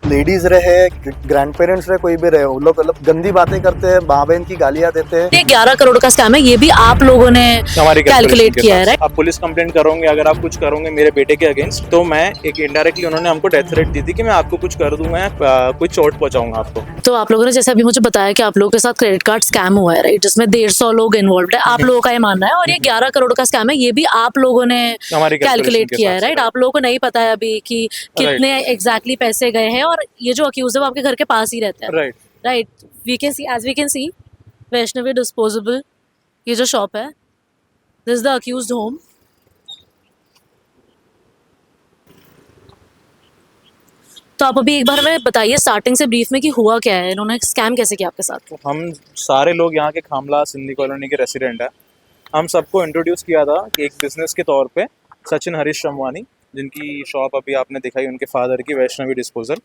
Ladies रहे, grand parents रहे, कोई भी रहे, वो लोग मतलब गंदी बातें करते हैं, माँ बहन की गालियां देते हैं। ये 11 करोड़ का स्कैम है, ये भी आप लोगों ने हमारी कैलकुलेट किया है, राइट? आप पुलिस कंप्लेंट करोगे, अगर आप कुछ करोगे मेरे बेटे के अगेंस्ट, तो मैं एक इनडायरेक्टली उन्होंने हमको डेथ थ्रेट दी थी कि मैं आपको कुछ कर दूंगा या कुछ चोट पहुंचाऊंगा आपको। तो आप लोगों ने जैसे अभी मुझे बताया कि आप लोगों के साथ क्रेडिट कार्ड स्कैम हुआ है, राइट, जिसमें 150 लोग इन्वॉल्व है, आप लोगों का ये मानना है, और ये 11 करोड़ का स्कैम है, ये भी आप लोगों ने हमारी कैलकुलेट किया है, राइट? आप लोगों को नहीं पता है अभी कि कितने एग्जैक्टली पैसे गए हैं, और ये जो अक्यूज है वो आपके घर के पास ही रहता है, right. Right? We can see, as we can see, Vaishnavi disposable, ये जो शॉप है, this is the accused home. तो आप अभी एक बार हमें बताइए स्टार्टिंग से ब्रीफ में कि हुआ क्या है, इन्होंने स्कैम कैसे किया आपके साथ? हम सारे लोग यहाँ के खामला सिंधी कॉलोनी के रेसिडेंट है। हम सबको इंट्रोड्यूस किया था कि एक बिजनेस के तौर पे सचिन हरीश शमवानी, जिनकी शॉप अभी आपने दिखाई उनके फादर की, वैष्णवी डिस्पोजल।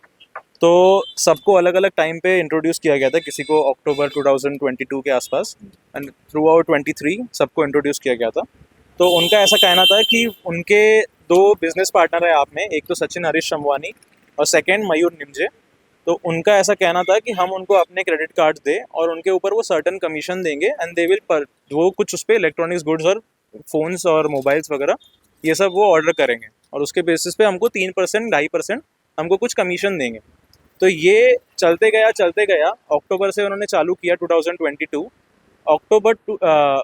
तो सबको अलग अलग टाइम पे इंट्रोड्यूस किया गया था, किसी को अक्टूबर 2022 के आसपास, एंड थ्रू आउट 23 सबको इंट्रोड्यूस किया गया था। तो उनका ऐसा कहना था कि उनके दो बिजनेस पार्टनर है आप में, एक तो सचिन हरीश शमवानी और सेकेंड मयूर निमजे। तो उनका ऐसा कहना था कि हम उनको अपने क्रेडिट कार्ड दें और उनके ऊपर वो सर्टन कमीशन देंगे, एंड दे विल वो कुछ उस पर इलेक्ट्रॉनिक्स गुड्स और फोन्स और मोबाइल्स वगैरह ये सब वो ऑर्डर करेंगे, और उसके बेसिस पे हमको 3% 2.5% हमको कुछ कमीशन देंगे। तो ये चलते गया। अक्टूबर से उन्होंने चालू किया 2022।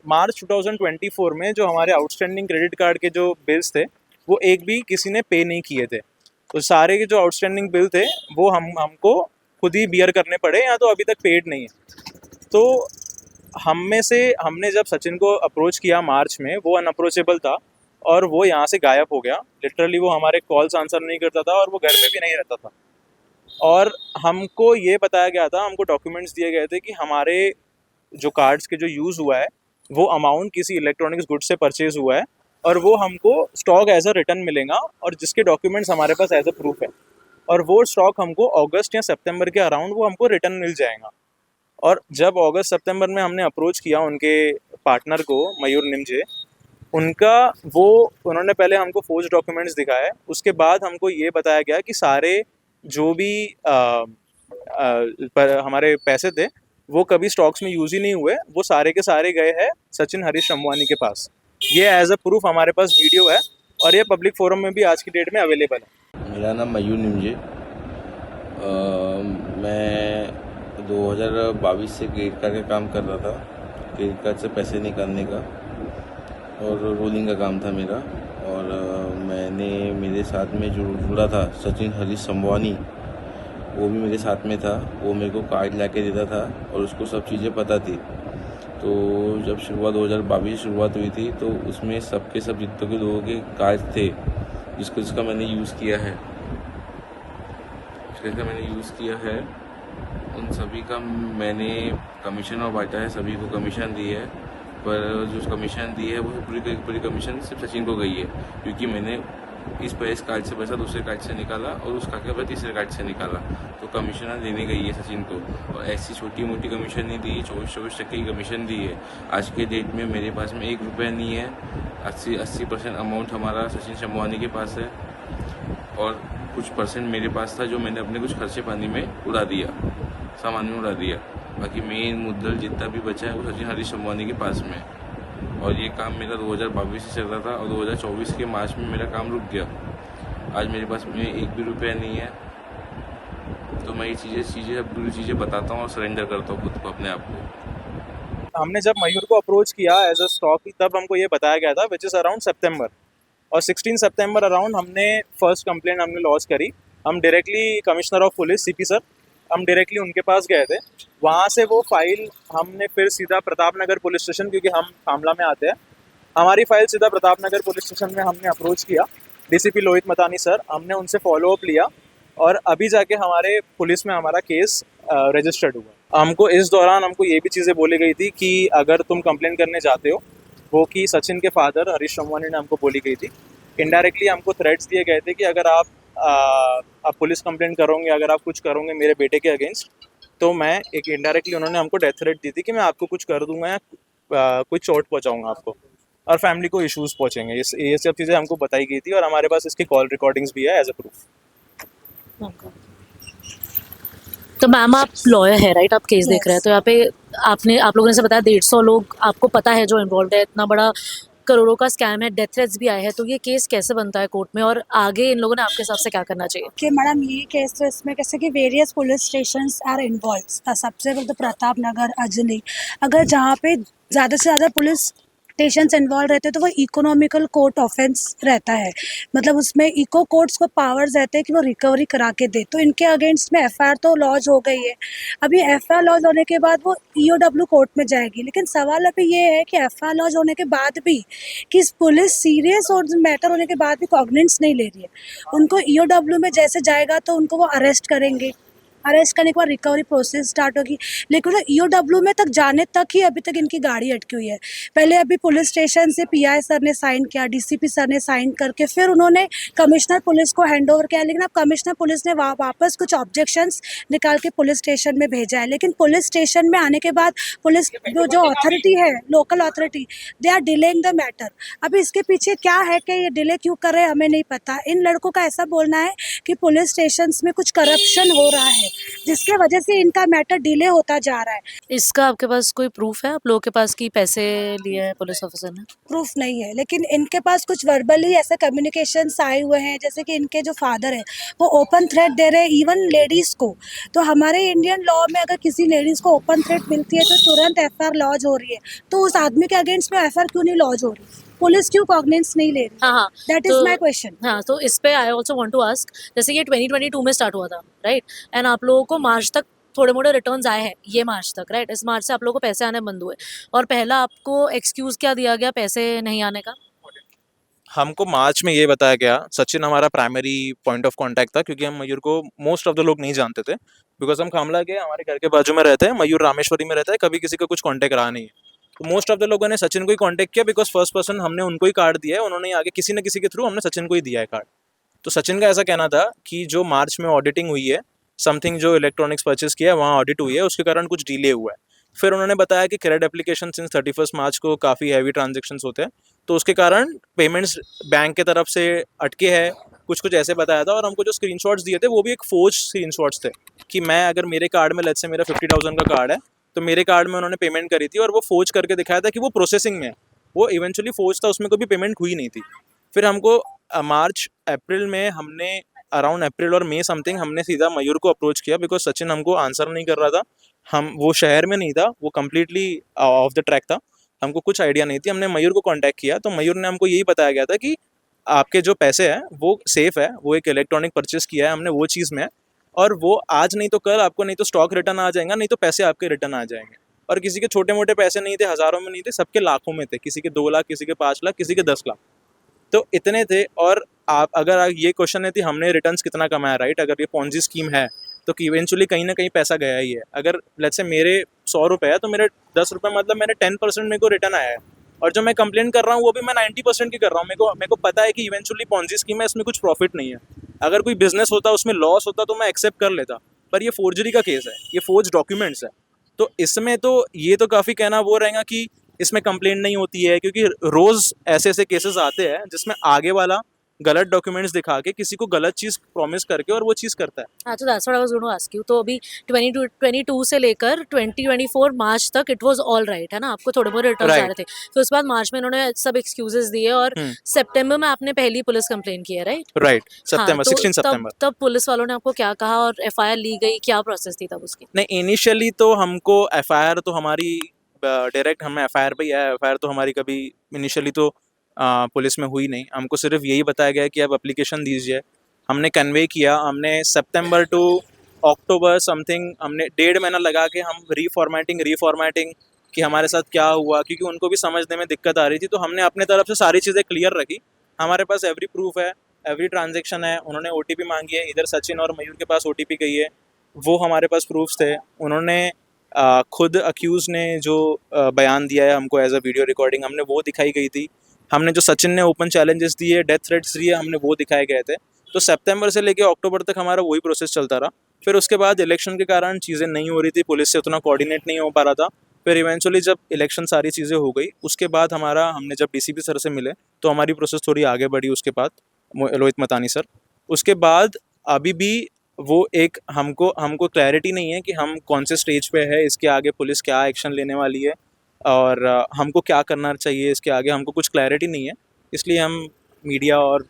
मार्च 2024 में जो हमारे आउटस्टैंडिंग क्रेडिट कार्ड के जो बिल्स थे वो एक भी किसी ने पे नहीं किए थे। तो सारे के जो आउटस्टैंडिंग बिल थे वो हमको खुद ही बियर करने पड़े, या तो अभी तक पेड नहीं है। तो हमने जब सचिन को अप्रोच किया मार्च में, वो अनअप्रोचेबल था और वो यहाँ से गायब हो गया। लिटरली वो हमारे कॉल्स आंसर नहीं करता था और वो घर में भी नहीं रहता था। और हमको ये बताया गया था, हमको डॉक्यूमेंट्स दिए गए थे कि हमारे जो कार्ड्स के जो यूज़ हुआ है वो अमाउंट किसी इलेक्ट्रॉनिक्स गुड से परचेज हुआ है, और वो हमको स्टॉक एज अ रिटर्न मिलेगा, और जिसके डॉक्यूमेंट्स हमारे पास एज अ प्रूफ है, और वो स्टॉक हमको अगस्त या सितंबर के अराउंड वो हमको रिटर्न मिल जाएगा। और जब अगस्त सितंबर में हमने अप्रोच किया उनके पार्टनर को, मयूर निमजे, उन्होंने पहले हमको फोर्ज डॉक्यूमेंट्स दिखाए। उसके बाद हमको ये बताया गया कि सारे जो भी हमारे पैसे थे वो कभी स्टॉक्स में यूज़ ही नहीं हुए, वो सारे के सारे गए हैं सचिन हरीश शमवानी के पास। ये एज अ प्रूफ हमारे पास वीडियो है, और ये पब्लिक फोरम में भी आज की डेट में अवेलेबल है। मेरा नाम मयूर निमजे। मैं 2022 से क्रेडिट कार्ड का काम कर रहा था, क्रेडिट कार्ड से पैसे निकालने का, और रोलिंग का काम था मेरा। और मेरे साथ में जो जुड़ा था सचिन हरीश शमवानी, वो भी मेरे साथ में था। वो मेरे को कार्ड ला के देता था और उसको सब चीज़ें पता थी। तो जब 2022 शुरुआत हुई थी तो उसमें सब जितने के लोगों के कार्ड थे जिसका मैंने यूज़ किया है, उन सभी का मैंने कमीशन और बांटा है, सभी को कमीशन दी है। पर जो कमीशन दी है वो पूरी कमीशन सिर्फ सचिन को गई है, क्योंकि मैंने इस कार्ड से पैसा दूसरे कार्ड से निकाला और उस कार्ड का पैसा तीसरे कार्ड से निकाला, तो कमीशन देने गई है सचिन को। और ऐसी छोटी मोटी कमीशन नहीं दी, 24% की कमीशन दी है। आज के डेट में मेरे पास में 1 रुपया नहीं है। 80% अमाउंट हमारा सचिन शमवानी के पास है, और कुछ परसेंट मेरे पास था जो मैंने अपने कुछ खर्चे पानी में उड़ा दिया, सामान में उड़ा दिया। बाकी मेन मुद्दल जितना भी बचा है वो सचिन हरीश शमवानी के पास में। और ये काम मेरा 2022 से चल रहा था, और 2024 के मार्च में मेरा काम रुक गया। आज मेरे पास में 1 भी रुपया नहीं है। तो मैं ये पूरी चीज़ें बताता हूँ और सरेंडर करता हूँ खुद को, अपने आप को। हमने जब मयूर को अप्रोच किया एज अ स्टॉक, तब हमको ये बताया गया था, विच इज़ अराउंड सितंबर, और 16 सितंबर अराउंड हमने फर्स्ट कंप्लेंट हमने लॉन्च करी। हम directly commissioner of police CP sir, हम डायरेक्टली उनके पास गए थे। वहाँ से वो फाइल हमने फिर सीधा प्रताप नगर पुलिस स्टेशन, क्योंकि हम कामला में आते हैं, हमारी फाइल सीधा प्रताप नगर पुलिस स्टेशन में हमने अप्रोच किया डीसीपी लोहित मतानी सर। हमने उनसे फॉलोअप लिया और अभी जाके हमारे पुलिस में हमारा केस रजिस्टर्ड हुआ। हमको इस दौरान हमको ये भी चीज़ें बोली गई थी कि अगर तुम कंप्लेन करने जाते हो, वो कि सचिन के फादर हरीश शमवानी ने हमको बोली गई थी। इनडायरेक्टली हमको थ्रेट्स दिए गए थे कि अगर आप पुलिस कंप्लेंट करोगे, अगर आप कुछ करोगे मेरे बेटे के अगेंस्ट, तो मैं एक इनडायरेक्टली उन्होंने हमको डेथ थ्रेट दी थी कि मैं आपको कुछ कर दूंगा या कुछ चोट पहुंचाऊंगा आपको, और फैमिली को इश्यूज पहुंचेंगे। ये सब चीज़ें हमको बताई गई थी, और हमारे पास इसकी कॉल रिकॉर्डिंग्स भी है एज अ प्रूफ। तो मैम आप लॉयर है राइट, आप केस देख रहे हैं, तो यहाँ पे आप लोगों ने से बताया 150 लोग आपको पता है जो इन्वॉल्व है, इतना बड़ा करोड़ों का स्कैम है, डेथ थ्रेट्स भी आए हैं, तो ये केस कैसे बनता है कोर्ट में और आगे इन लोगों ने आपके हिसाब से क्या करना चाहिए? कि मैडम ये केस तो इसमें कैसे कि various police stations are involve. सबसे पहले तो प्रताप नगर, अजनी, अगर जहाँ पे ज़्यादा से ज़्यादा पुलिस स्टेशंस इन्वॉल्व रहते हैं तो वो इकोनॉमिकल कोर्ट ऑफेंस रहता है। मतलब उसमें इको कोर्ट्स को पावर्स रहते हैं कि वो रिकवरी करा के दे। तो इनके अगेंस्ट में एफआईआर तो लॉन्च हो गई है। अभी एफआईआर लॉन्च होने के बाद वो ईओडब्ल्यू कोर्ट में जाएगी, लेकिन सवाल अभी ये है कि एफआईआर लॉन्च होने के बाद भी कि पुलिस सीरियस और मैटर होने के बाद भी कॉग्निजेंस नहीं ले रही है। उनको ईओडब्ल्यू में जैसे जाएगा तो उनको वो अरेस्ट करेंगे, अरेस्ट करने के बाद रिकवरी प्रोसेस स्टार्ट होगी, लेकिन ईओडब्ल्यू में तक जाने तक ही अभी तक इनकी गाड़ी अटकी हुई है। पहले अभी पुलिस स्टेशन से पीआई सर ने साइन किया, डीसीपी सर ने साइन करके फिर उन्होंने कमिश्नर पुलिस को हैंड ओवर किया, लेकिन अब कमिश्नर पुलिस ने वापस कुछ ऑब्जेक्शंस निकाल के पुलिस स्टेशन में भेजा है। लेकिन पुलिस स्टेशन में आने के बाद पुलिस जो अथॉरिटी है, local authority, they are delaying the matter. अभी इसके पीछे क्या है कि ये डिले क्यों कर रहे हैं हमें नहीं पता। इन लड़कों का ऐसा बोलना है कि पुलिस स्टेशन में कुछ करप्शन हो रहा है जिसके वजह से इनका मैटर डिले होता जा रहा है। इसका आपके पास कोई प्रूफ है आप लोगों के पास कि पैसे लिए हैं पुलिस ऑफिसर ने? प्रूफ नहीं है, लेकिन इनके पास कुछ वर्बली ऐसे कम्युनिकेशंस आए हुए हैं, जैसे कि इनके जो फादर है वो ओपन थ्रेट दे रहे हैं इवन लेडीज़ को। तो हमारे इंडियन लॉ में अगर किसी लेडीज़ को ओपन थ्रेट मिलती है तो तुरंत एफआईआर लॉन्च हो रही है। तो उस आदमी के अगेंस्ट में एफआईआर क्यों नहीं लॉन्च हो रही? पुलिस क्यों कॉग्निजेंस नहीं ले रही? हाँ हाँ, दैट इज तो माई क्वेश्चन। हाँ, तो इस पे I also want to ask, जैसे ये 2022 में स्टार्ट हुआ था राइट, एंड आप लोगों को मार्च तक थोड़े मोड़े रिटर्न्स आए हैं, ये मार्च तक राइट, इस मार्च से आप लोगों को पैसे आने बंद हुए, और पहला आपको एक्सक्यूज क्या दिया गया पैसे नहीं आने का? हमको मार्च में ये बताया गया, सचिन हमारा प्राइमरी पॉइंट ऑफ कांटेक्ट था, क्योंकि हम मयूर को मोस्ट ऑफ द लोग नहीं जानते थे, बिकॉज हम खामला के हमारे घर के बाजू में रहते हैं, मयूर रामेश्वरी में रहता है, कभी किसी का कुछ कांटेक्ट रहा नहीं है। तो मोस्ट ऑफ द लोगों ने सचिन को ही कांटेक्ट किया, बिकॉज फर्स्ट पर्सन हमने उनको ही कार्ड दिया है, उन्होंने आगे किसी न किसी के थ्रू हमने सचिन को ही दिया है कार्ड। तो सचिन का ऐसा कहना था कि जो मार्च में ऑडिटिंग हुई है, समथिंग जो इलेक्ट्रॉनिक्स परचेज किया है वहाँ ऑडिट हुई है, उसके कारण कुछ डिले हुआ है। फिर उन्होंने बताया कि क्रेडिट एप्लीकेशन सिंस 31 मार्च को काफ़ी हैवी ट्रांजेक्शन्स होते हैं, तो उसके कारण पेमेंट्स बैंक के तरफ से अटके हैं, कुछ ऐसे बताया था। और हमको जो स्क्रीनशॉट्स दिए थे वो भी एक फोर्ज स्क्रीनशॉट्स थे, कि मैं अगर मेरे कार्ड में लेट्स से मेरा 50,000 का कार्ड है, तो मेरे कार्ड में उन्होंने पेमेंट करी थी और वो फोर्ज करके दिखाया था कि वो प्रोसेसिंग में है, वो इवेंचुअली फोर्ज था, उसमें कोई भी पेमेंट हुई नहीं थी। फिर हमको मार्च अप्रैल में हमने अराउंड अप्रैल और मई समथिंग हमने सीधा मयूर को अप्रोच किया, बिकॉज सचिन हमको आंसर नहीं कर रहा था, हम वो शहर में नहीं था, वो कम्प्लीटली ऑफ द ट्रैक था, हमको कुछ आइडिया नहीं थी। हमने मयूर को कांटेक्ट किया तो मयूर ने हमको यही बताया गया था कि आपके जो पैसे हैं वो सेफ है, वो एक इलेक्ट्रॉनिक परचेस किया है हमने, वो चीज़ में है, और वो आज नहीं तो कल आपको नहीं तो स्टॉक रिटर्न आ जाएगा, नहीं तो पैसे आपके रिटर्न आ जाएंगे। और किसी के छोटे मोटे पैसे नहीं थे, हज़ारों में नहीं थे, सबके लाखों में थे, किसी के 2 लाख, किसी के 5 लाख, किसी के 10 लाख, तो इतने थे। और आप अगर ये क्वेश्चन है कि हमने रिटर्न्स कितना कमाया, राइट, अगर ये पॉन्जी स्कीम है तो कि इवेंचुअली कहीं ना कहीं पैसा गया ही है। अगर लेट्स से मेरे 100 रुपये है तो मेरे 10 रुपये मतलब मेरे 10% मेरे को रिटर्न आया है, और जो मैं कंप्लेन कर रहा हूँ वो भी मैं 90% की कर रहा हूँ। मेरे को पता है कि इवेंचुअली पॉन्जी स्कीम है, इसमें कुछ प्रॉफिट नहीं है। अगर कोई बिजनेस होता, उसमें लॉस होता तो मैं एक्सेप्ट कर लेता, पर ये फोर्जरी का केस है, ये फोर्ज डॉक्यूमेंट्स है, तो इसमें तो ये तो काफ़ी कहना वो रहेगा कि इसमें कंप्लेंट नहीं होती है, क्योंकि रोज़ ऐसे ऐसे केसेस आते हैं जिसमें आगे वाला गलत डॉक्यूमेंट्स दिखा के किसी को गलत चीज़ प्रॉमिस करके और वो चीज़ करता है। हाँ, तो that's what I was going to ask you. तो अभी 22 से लेकर 2024 मार्च तक इट वाज ऑल राइट, है ना, आपको थोड़े बहुत रिटर्न्स आ रहे थे, फिर उसके बाद मार्च में इन्होंने सब एक्सक्यूजेस दिए और सितंबर में आपने पहली पुलिस कंप्लेन की है, राइट? राइट, सितंबर, तो 16 सितंबर। तब पुलिस वालों ने आपको क्या कहा और एफआईआर ली गई, क्या प्रोसेस थी तब उसकी? नहीं, इनिशियली तो हमको एफआईआर तो हमारी डायरेक्ट हमें एफआईआर पे ही आया, एफआईआर तो हमारी कभी इनिशियली तो पुलिस में हुई नहीं। हमको सिर्फ यही बताया गया कि आप एप्लीकेशन दीजिए, हमने कन्वे किया, हमने सितंबर टू अक्टूबर समथिंग हमने 1.5 महीना लगा के हम रीफॉर्मेटिंग कि हमारे साथ क्या हुआ, क्योंकि उनको भी समझने में दिक्कत आ रही थी। तो हमने अपने तरफ से सारी चीज़ें क्लियर रखी, हमारे पास एवरी प्रूफ है, एवरी ट्रांजेक्शन है। उन्होंने ओटीपी मांगी है, इधर सचिन और मयूर के पास ओटीपी गई है, वो हमारे पास प्रूफ्स थे। उन्होंने खुद अक्यूज़ ने जो बयान दिया है हमको एज अ वीडियो रिकॉर्डिंग, हमने वो दिखाई गई थी। हमने जो सचिन ने ओपन चैलेंजेस दिए, डेथ थ्रेट्स दिए, हमने वो दिखाए गए थे। तो सितंबर से लेकर अक्टूबर तक हमारा वही प्रोसेस चलता रहा। फिर उसके बाद इलेक्शन के कारण चीज़ें नहीं हो रही थी, पुलिस से उतना कोऑर्डिनेट नहीं हो पा रहा था। फिर इवेंचुअली जब इलेक्शन सारी चीज़ें हो गई, उसके बाद हमने जब डीसीपी सर से मिले तो हमारी प्रोसेस थोड़ी आगे बढ़ी। उसके बाद रोहित मतानी सर, उसके बाद अभी भी वो एक हमको हमको क्लैरिटी नहीं है कि हम कौन से स्टेज पे है, इसके आगे पुलिस क्या एक्शन लेने वाली है और हमको क्या करना चाहिए इसके आगे, हमको कुछ क्लैरिटी नहीं है। इसलिए हम मीडिया और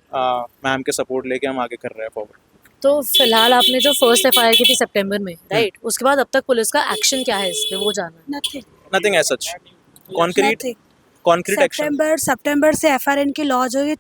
मैम के सपोर्ट लेके हम आगे कर रहे हैं फॉरवर्ड। तो फिलहाल आपने जो फर्स्ट एफआईआर की थी सितंबर में, राइट, उसके बाद अब तक पुलिस का एक्शन क्या है इस पे, वो जानना है। Nothing nothing as such, concrete action. सितंबर से एफआईआर इनकी लॉन्च हुई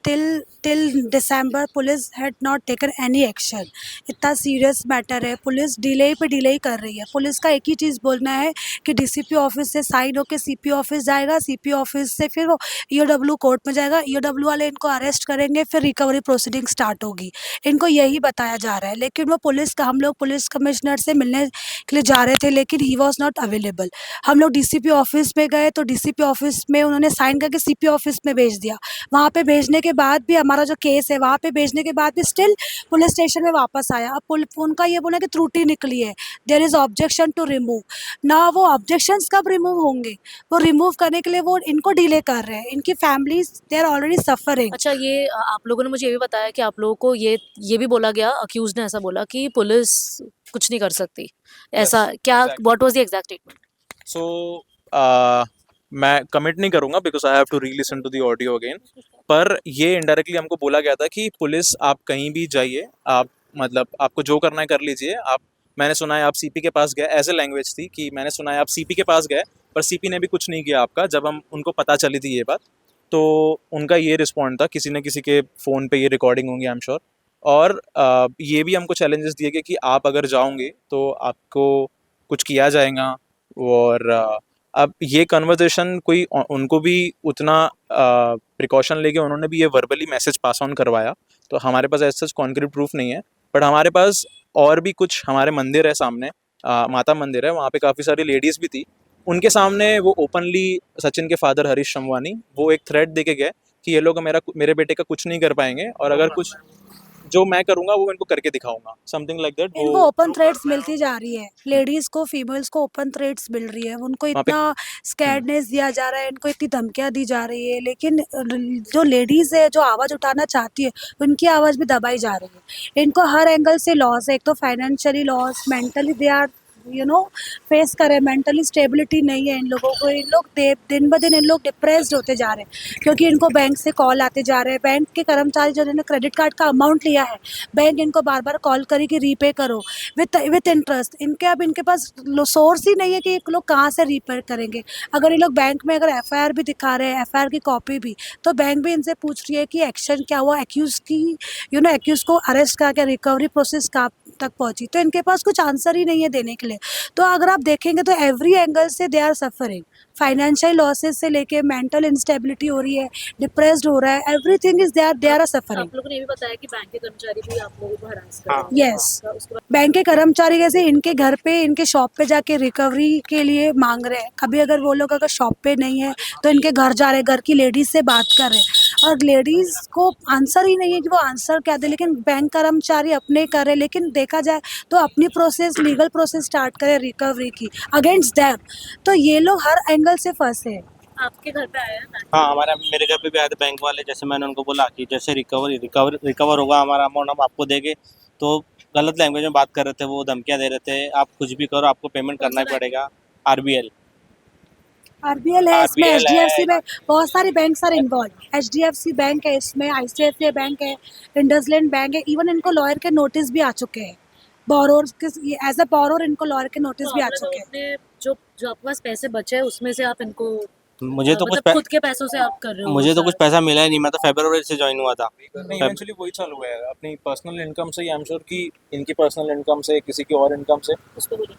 till December police had not taken any action. इतना सीरियस मैटर है, पुलिस डिले पे डिले कर रही है। पुलिस का एक ही चीज़ बोलना है कि डीसीपी ऑफिस से साइन होकर सीपी ऑफिस जाएगा, सीपी ऑफिस से फिर वो ईओडब्ल्यू कोर्ट में जाएगा, ईओडब्ल्यू वाले इनको अरेस्ट करेंगे, फिर रिकवरी प्रोसीडिंग स्टार्ट होगी। इनको यही बताया जा रहा है। लेकिन वो हम लोग पुलिस कमिश्नर से मिलने के लिए जा रहे थे, लेकिन ही वॉज नॉट अवेलेबल। हम लोग डीसीपी ऑफिस में गए तो डीसीपी ऑफिस में उन्होंने साइन करके सीपी ऑफिस में भेज दिया। वहाँ पे भेजने के बाद भी हमारा जो केस है, वहाँ पे भेजने के बाद भी स्टिल पुलिस स्टेशन में वापस आया। अब उनका ये बोला कि त्रुटि निकली है, there is objection to remove. ना वो ऑब्जेक्शंस कब रिमूव होंगे, वो रिमूव करने के लिए वो इनको डिले कर रहे हैं। इनकी families they are already suffering. अच्छा, ये आप लोगों ने मुझे ये भी बताया कि आप लोगों को ये भी बोला गया, अक्यूज ने ऐसा बोला कि पुलिस कुछ नहीं कर सकती, ऐसा क्या, exactly. What was the exact statement? So मैं कमिट नहीं करूँगा because I have to relisten to the audio again, पर ये इनडायरेक्टली हमको बोला गया था कि पुलिस आप कहीं भी जाइए, आप मतलब आपको जो करना है कर लीजिए। आप, मैंने सुना है आप सीपी के पास गए, एज ए लैंग्वेज थी कि मैंने सुना है आप सीपी के पास गए पर सीपी ने भी कुछ नहीं किया आपका। जब हम उनको पता चली थी ये बात, तो उनका ये रिस्पॉन्ड था, किसी न किसी के फ़ोन पे ये रिकॉर्डिंग होंगी आई एम श्योर। और ये भी हमको चैलेंजेस दिए गए कि आप अगर जाओगे तो आपको कुछ किया जाएगा। और अब ये कन्वर्सेशन कोई उनको भी उतना प्रिकॉशन लेके उन्होंने भी ये वर्बली मैसेज पास ऑन करवाया, तो हमारे पास ऐसा कॉन्क्रीट प्रूफ नहीं है। बट हमारे पास और भी कुछ, हमारे मंदिर है सामने, माता मंदिर है, वहाँ पे काफ़ी सारी लेडीज़ भी थी, उनके सामने वो ओपनली सचिन के फादर हरीश शमवानी वो एक थ्रेट दे के गए कि ये लोग मेरे बेटे का कुछ नहीं कर पाएंगे और अगर कुछ जो मैं करूँगा वो इनको करके दिखाऊंगा, समथिंग लाइक दैट। इनको ओपन थ्रेट्स मिलती जा रही है, लेडीज को, फीमेल्स को ओपन थ्रेट्स मिल रही है। उनको वहाँ पे इतना स्कैर्डनेस दिया जा रहा है, इनको इतनी धमकियां दी जा रही है। लेकिन जो लेडीज है, जो आवाज़ उठाना चाहती है, उनकी आवाज़ भी दबाई जा रही है। इनको हर एंगल से लॉस है। एक तो financially loss, mentally they are face करें, मेंटली स्टेबिलिटी नहीं है इन लोगों को। इन लोग दिन ब दिन इन लोग डिप्रेस्ड होते जा रहे हैं, क्योंकि इनको बैंक से कॉल आते जा रहे हैं। बैंक के कर्मचारी जो इन्होंने क्रेडिट कार्ड का अमाउंट लिया है, बैंक इनको बार बार कॉल करी कि रीपे करो विथ इंटरेस्ट। अब इनके पास सोर्स ही नहीं है कि लोग कहाँ से रीपे करेंगे। अगर ये लोग बैंक में अगर एफआईआर भी दिखा रहे हैं, एफआईआर की कॉपी भी, तो बैंक भी इनसे पूछ रही है कि एक्शन क्या हुआ, एक्यूज की एक्यूज को अरेस्ट करके रिकवरी प्रोसेस कहाँ तक पहुंची। तो इनके पास कुछ आंसर ही नहीं है देने के लिए। तो अगर आप देखेंगे तो एवरी एंगल से they are suffering, financial losses से लेके मेंटल इंस्टेबिलिटी हो रही है, डिप्रेस्ड हो रहा है, everything is they are suffering. आप लोगों ने ये भी बताया कि बैंक के कर्मचारी भी आप लोगों को हरास कर रहे हैं। यस, उसके बाद बैंक के कर्मचारी कैसे इनके घर पे, इनके शॉप पे जाके रिकवरी के लिए मांग रहे हैं। कभी अगर वो लोग अगर शॉप पे नहीं है तो इनके घर जा रहे हैं, घर की लेडीज से बात कर रहे हैं, और लेडीज को आंसर ही नहीं है कि वो आंसर क्या दे। लेकिन बैंक कर्मचारी अपने करे, लेकिन देखा जाए तो अपनी प्रोसेस, लीगल प्रोसेस स्टार्ट करे रिकवरी की अगेंस्ट देम। तो ये लोग हर एंगल से फंसे हैं। आपके घर पे आया है ना? हाँ, मेरे घर पे भी आए थे बैंक वाले। जैसे मैंने उनको बोला कि जैसे रिकवर होगा हमारा अमाउंट, हम आपको देंगे, तो गलत लैंग्वेज में बात कर रहे थे, वो धमकियाँ दे रहे थे, आप कुछ भी करो आपको पेमेंट करना ही पड़ेगा। आरबीएल है इसमें, RBL एचडीएफसी है। बैंक, बहुत सारी banks are involve. HDFC bank है इसमें, आईसीआईसीआई बैंक है, इंडसलैंड बैंक है। इवन इनको लॉयर के नोटिस भी आ चुके हैं, बोरोर एज अ बोरोर इनको लॉयर के नोटिस तो भी आ आपने चुके हैं। अपने जो आपके पास पैसे बचे हैं उसमें से आप इनको मुझे तो मतलब खुद के पैसों से आप कर रहे हो? मुझे तो कुछ पैसा मिला ही नहीं। मैं तो फरवरी से ज्वाइन हुआ था। नहीं, इवेंचुअली वही चालू हुआ है अपनी पर्सनल इनकम से। आई एम श्योर कि इनकी पर्सनल इनकम से, किसी की और इनकम से, उस पे बोलिए।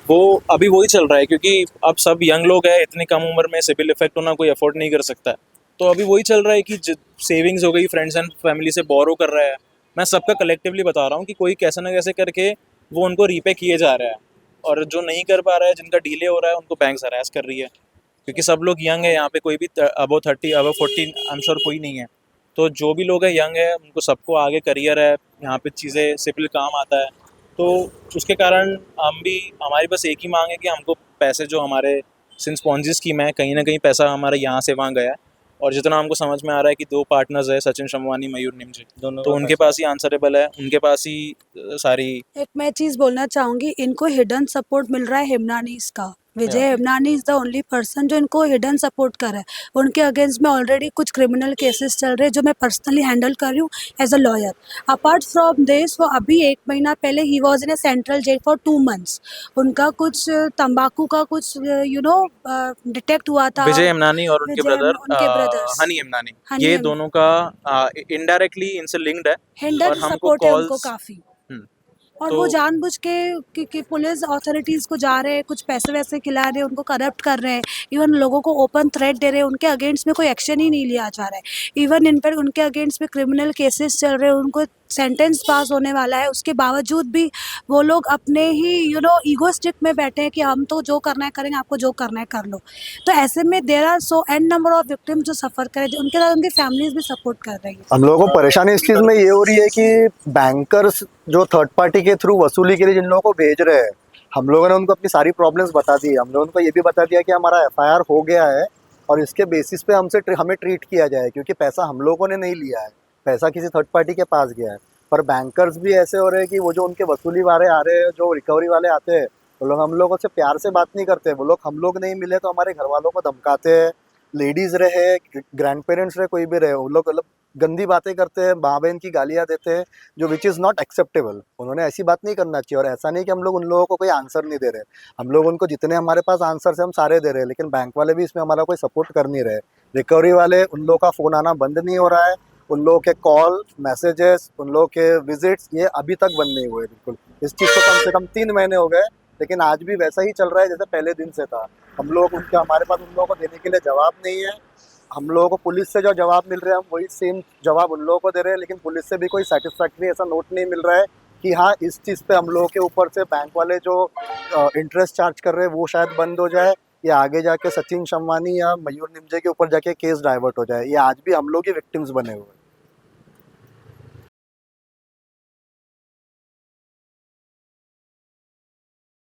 वो अभी वही चल रहा है, क्योंकि अब सब यंग लोग हैं, इतनी कम उम्र में सिविल इफेक्ट होना कोई अफोर्ड नहीं कर सकता है। तो अभी वही चल रहा है कि सेविंग्स हो गई, फ्रेंड्स एंड फैमिली से बोरो कर रहा है। मैं सबका कलेक्टिवली बता रहा हूँ कि कोई कैसे ना कैसे करके वो उनको रीपे किए जा रहा है, और जो नहीं कर पा रहा है, जिनका डिले हो रहा है, उनको बैंक्स हरास कर रही है। क्योंकि सब लोग यंग है यहाँ पे, कोई भी above 30 above 40 I am sure कोई नहीं है। तो जो भी लोग हैं यंग है, उनको सबको आगे करियर है, यहाँ पे चीज़ें सिविल काम आता है। तो उसके कारण हमारी बस एक ही मांग है कि हमको पैसे जो हमारे सिंस पॉन्जी स्कीम है, कहीं ना कहीं पैसा हमारा यहाँ से वहाँ गया है, और जितना हमको समझ में आ रहा है कि 2 पार्टनर्स है, सचिन शमवानी, मयूर निमजे, दोनों तो का उनके पास ही आंसरेबल है, उनके पास ही सारी एक मैं चीज बोलना चाहूंगी, इनको हिडन सपोर्ट मिल रहा है हिमनानीज का। Vijay Yeah. Himnani is the only person जो इनको हिडन सपोर्ट कर रहा है। उनके अगेंस्ट में ऑलरेडी कुछ क्रिमिनल केसेस चल रहे हैं जो मैं पर्सनली हैंडल कर रही हूँ as a lawyer. Apart from this, वो अभी 1 महीना पहले ही was in a central jail for 2 months। उनका कुछ तंबाकू का कुछ डिटेक्ट हुआ था। विजय हिमनानी और उनके विजय ब्रदर उनके brothers। हनी हिमनानी, हनी ये हिम- दोनों का इनडायरेक्टली इनसे लिंक्ड है। हिंडन और हमको सपोर्ट है उनको calls- काफी। हम्म, और तो वो जानबूझ के कि पुलिस अथॉरिटीज को जा रहे हैं, कुछ पैसे वैसे खिला रहे हैं, उनको करप्ट कर रहे हैं, इवन लोगों को ओपन थ्रेट दे रहे हैं, उनके अगेंस्ट में कोई एक्शन ही नहीं लिया जा रहा है। इवन इन पर उनके अगेंस्ट में क्रिमिनल केसेस चल रहे हैं, उनको सेंटेंस पास होने वाला है, उसके बावजूद भी वो लोग अपने ही ईगोस्टिक में बैठे हैं कि हम तो जो करना है करेंगे, आपको जो करना है कर लो। तो ऐसे में there are so an number of victims जो सफ़र कर रहे हैं, उनके साथ उनकी फैमिलीज भी सपोर्ट कर रही है। हम लोगों को परेशानी इस चीज़ में ये हो रही है कि बैंकर्स जो थर्ड पार्टी के थ्रू वसूली के लिए जिन लोगों को भेज रहे हैं, हम लोगों ने उनको अपनी सारी प्रॉब्लम्स बता दी है। हम लोगों को ये भी बता दिया कि हमारा एफआईआर हो गया है और इसके बेसिस पे हमें ट्रीट किया जाए, क्योंकि पैसा हम लोगों ने नहीं लिया है, पैसा किसी थर्ड पार्टी के पास गया है। पर बैंकर्स भी ऐसे हो रहे हैं कि वो जो उनके वसूली वाले आ रहे हैं, जो रिकवरी वाले आते हैं, वो लोग हम लोगों से प्यार से बात नहीं करते। वो लोग हम लोग नहीं मिले तो हमारे घर वालों को धमकाते हैं। लेडीज़ रहे, ग्रैंड पेरेंट्स रहे, कोई भी रहे, वो लोग मतलब गंदी बातें करते हैं, माँ बहन की गालियाँ देते हैं, जो विच इज़ नॉट एक्सेप्टेबल। उन्होंने ऐसी बात नहीं करना चाहिए। और ऐसा नहीं कि हम लोग उन लोगों को कोई आंसर नहीं दे रहे, हम लोग उनको जितने हमारे पास आंसर है हम सारे दे रहे हैं, लेकिन बैंक वाले भी इसमें हमारा कोई सपोर्ट कर नहीं रहे। रिकवरी वाले, उन लोगों का फ़ोन आना बंद नहीं हो रहा है, उन लोगों के कॉल, मैसेजेस, उन लोगों के विजिट्स, ये अभी तक बंद नहीं हुए बिल्कुल। इस चीज़ को कम से कम 3 महीने हो गए, लेकिन आज भी वैसा ही चल रहा है जैसे पहले दिन से था। हम लोग उनके हमारे पास उन लोगों को देने के लिए जवाब नहीं है। हम लोगों को पुलिस से जो जवाब मिल रहे हैं, हम वही सेम जवाब उन लोगों को दे रहे हैं, लेकिन पुलिस से भी कोई सेटिस्फैक्ट्री ऐसा नोट नहीं मिल रहा है कि हाँ, इस चीज़ पे हम लोगों के ऊपर से बैंक वाले जो इंटरेस्ट चार्ज कर रहे हैं वो शायद बंद हो जाए, या आगे जाके सचिन शमवानी या मयूर निमजे के ऊपर जाके केस डाइवर्ट हो जाए। ये आज भी हम लोग ही विक्टिम्स बने हुए हैं।